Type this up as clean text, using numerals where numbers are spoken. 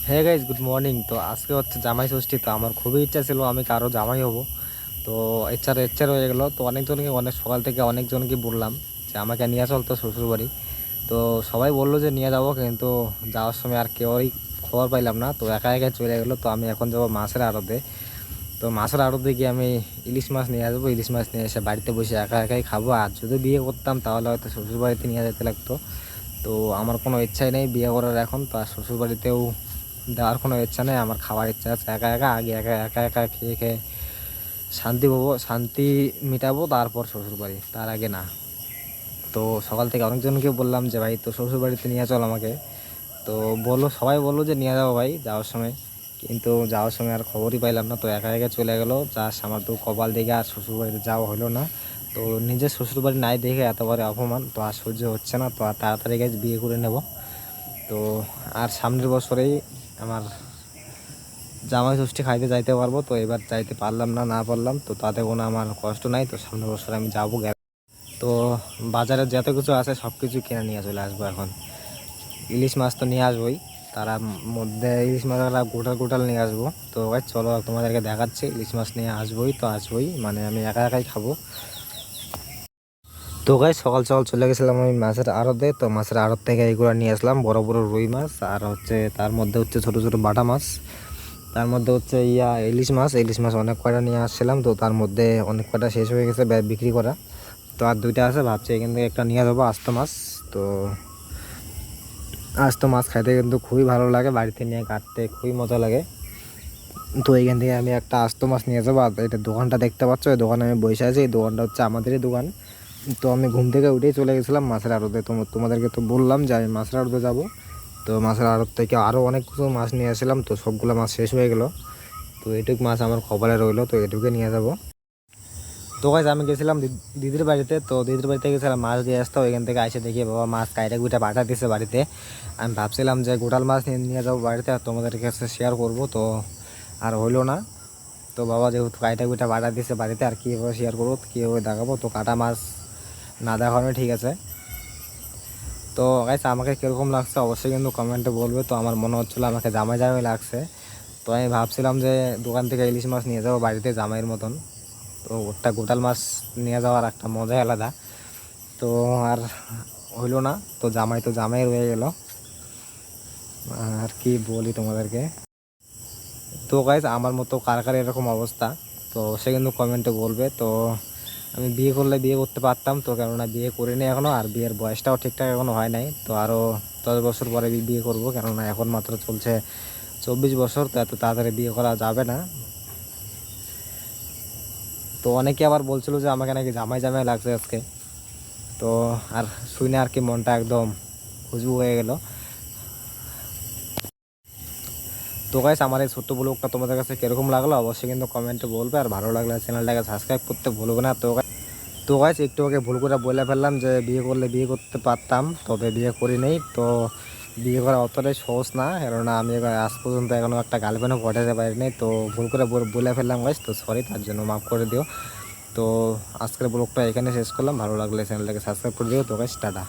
হ্যাঁ guys, good morning. তো আজকে হচ্ছে জামাই ষষ্ঠী। তো আমার খুবই ইচ্ছা ছিল আমি কারো জামাই হব। তো ইচ্ছার ইচ্ছা রয়ে গেলো। তো অনেকজনকে অনেক সকাল থেকে অনেকজনকে বললাম যে আমাকে নিয়ে চল তো শ্বশুরবাড়ি। তো সবাই বললো যে নিয়ে যাবো, কিন্তু যাওয়ার সময় আর কেউই খবর পাইলাম না। তো একা একা চলে গেলো। তো আমি এখন যাবো মাছের আড়তে। তো মাছের আড়তে গিয়ে আমি ইলিশ মাছ নিয়ে আসবো। ইলিশ মাছ নিয়ে এসে বাড়িতে বসে একা একাই খাবো। আর যদি বিয়ে করতাম তাহলে হয়তো শ্বশুরবাড়িতে নিয়ে যেতে লাগতো। তো আমার কোনো ইচ্ছাই নেই বিয়ে করার এখন। তো আর শ্বশুরবাড়িতেও দেওয়ার কোনো ইচ্ছা নেই। আমার খাওয়ার ইচ্ছা আছে একা একা। আগে একা একা একা খেয়ে খেয়ে শান্তি পাবো, শান্তি মিটাবো, তারপর শ্বশুরবাড়ি, তার আগে না। তো সকাল থেকে অনেকজনকে বললাম যে ভাই তো শ্বশুরবাড়িতে নিয়ে চল আমাকে। তো সবাই বললো যে নিয়ে যাবো ভাই যাওয়ার সময়, কিন্তু যাওয়ার সময় আর খবরই পাইলাম না। তো একা একা চলে গেলো। জাস্ট আমার তো কপাল দেখে আর শ্বশুরবাড়িতে যাওয়া হলো না। তো নিজের শ্বশুরবাড়ি নাই দেখে এতবারে অপমান তো আর সহ্য হচ্ছে না। তো আর তাড়াতাড়ি গেছে বিয়ে করে নেব। তো আর সামনের বছরেই আমার জামাই ষষ্ঠী খাইতে যাইতে পারবো। তো এবার যাইতে পারলাম না, না পারলাম তো তাতে কোনো আমার কষ্ট নাই। তো সামনের বছর আমি যাবো। তো বাজারে যত কিছু আছে সব কিছু কিনে নিয়ে চলে আসবো এখন। ইলিশ মাছ তো নিয়ে আসবোই, তার মধ্যে ইলিশ মাছ গোটাল গোটাল নিয়ে আসবো। তো ভাই চলো তোমাদেরকে দেখাচ্ছি, ইলিশ মাছ নিয়ে আসবোই তো আসবোই, মানে আমি একা একাই খাবো। তো গাই সকাল সকাল চলে গেছিলাম আমি মাছের আড়তে। তো মাছের আড়ত থেকে এইগুলো নিয়ে আসলাম, বড় বড় রুই মাছ, আর হচ্ছে তার মধ্যে হচ্ছে ছোট ছোট বাটা মাছ, তার মধ্যে হচ্ছে ইলিশ মাছ। ইলিশ মাছ অনেক কয়টা নিয়ে আসছিলাম। তো তার মধ্যে অনেক কয়টা শেষ হয়ে গেছে বিক্রি করা। তো আর দুইটা আছে, ভাবছি এখান থেকে একটা নিয়ে যাবো আস্ত মাছ। তো আস্ত মাছ খাইতে কিন্তু খুবই ভালো লাগে, বাড়িতে নিয়ে কাটতে খুবই মজা লাগে। তো এইখান থেকে আমি একটা আস্ত মাছ নিয়ে যাবো। আর এটা দোকানটা দেখতে পাচ্ছ, এই দোকানে আমি বসে আছি। এই দোকানটা হচ্ছে আমাদেরই দোকান। তো আমি ঘুম থেকে উঠেই চলে গেছিলাম মাছের আড়তে। তোমাদেরকে তো বললাম যে আমি মাছের আড়তে যাবো। তো মাছের আড়ত থেকে আরও অনেক কিছু মাছ নিয়ে আসলাম। তো সবগুলো মাছ শেষ হয়ে গেলো। তো এটুক মাছ আমার কপালে রইলো, তো এটুকে নিয়ে যাব। তো গাইস আমি গেছিলাম দিদির বাড়িতে। তো দিদির বাড়িতে গেছিলাম মাছ দিয়ে আসতে। ওইখান থেকে এসে দেখি বাবা মাছ কাইটা গুইটা বাটা দিছে বাড়িতে। আমি ভাবছিলাম যে গোটাল মাছ নিয়ে যাবো বাড়িতে আর তোমাদের কাছে শেয়ার করব, তো আর হইলো না। তো বাবা যেহেতু কাইটা গুইটা বাটা দিছে বাড়িতে, আর কীভাবে শেয়ার করবো, কীভাবে দেখাবো। তো কাটা মাছ না দেখানো ঠিক আছে। তো গাইস আমাকে কীরকম লাগছে অবশ্যই কিন্তু কমেন্টে বলবে। তো আমার মনে হচ্ছিলো আমাকে জামাই জামাই লাগছে। তো আমি ভাবছিলাম যে দোকান থেকে ইলিশ মাছ নিয়ে যাবো বাড়িতে জামাইয়ের মতন। তো ওটা গোটাল মাছ নিয়ে যাওয়ার একটা মজাই আলাদা। তো আর হইলো না। তো জামাই রয়ে গেল। আর কি বলি তোমাদেরকে। তো গাইস আমার মতো কার কার এরকম অবস্থা, তো সে কিন্তু কমেন্টে বলবে। তো আমি বিয়ে করলে বিয়ে করতে পারতাম, তো কেননা বিয়ে করিনি এখনও, আর বিয়ের বয়সটাও ঠিকঠাক এখনও হয় নাই। তো আরও 10 বছর পরে বিয়ে করব, কেননা এখন মাত্র চলছে 24 বছর। তো এত তাড়াতাড়ি বিয়ে করা যাবে না। তো অনেকে আবার বলছিল যে আমাকে নাকি জামাই জামাই লাগছে আজকে। তো আর শুনে আর কি মনটা একদম খুশবু হয়ে গেল। তো গাইস আমার এই ছোট্ট ব্লগটা তোমাদের কাছে কীরকম লাগলো অবশ্যই কিন্তু কমেন্টে বলবে। আর ভালো লাগলে চ্যানেলটাকে সাবস্ক্রাইব করতে ভুলবে না। তো গাইস একটু আগে ভুল করে বলে ফেললাম যে বিয়ে করলে বিয়ে করতে পারতাম, তবে বিয়ে করি নেই। তো বিয়ে করা অতটাই সহজ না, কেননা আমি আজ পর্যন্ত এখনও একটা গার্লফ্রেন্ডও পটাতে পারিনি। তো ভুল করে বলে ফেললাম গাইস, তো সরি, তার জন্য মাফ করে দিও। তো আজকের ব্লগটা এখানে শেষ করলাম। ভালো লাগলে চ্যানেলটাকে সাবস্ক্রাইব করে দিও। তো গাইস টাটা।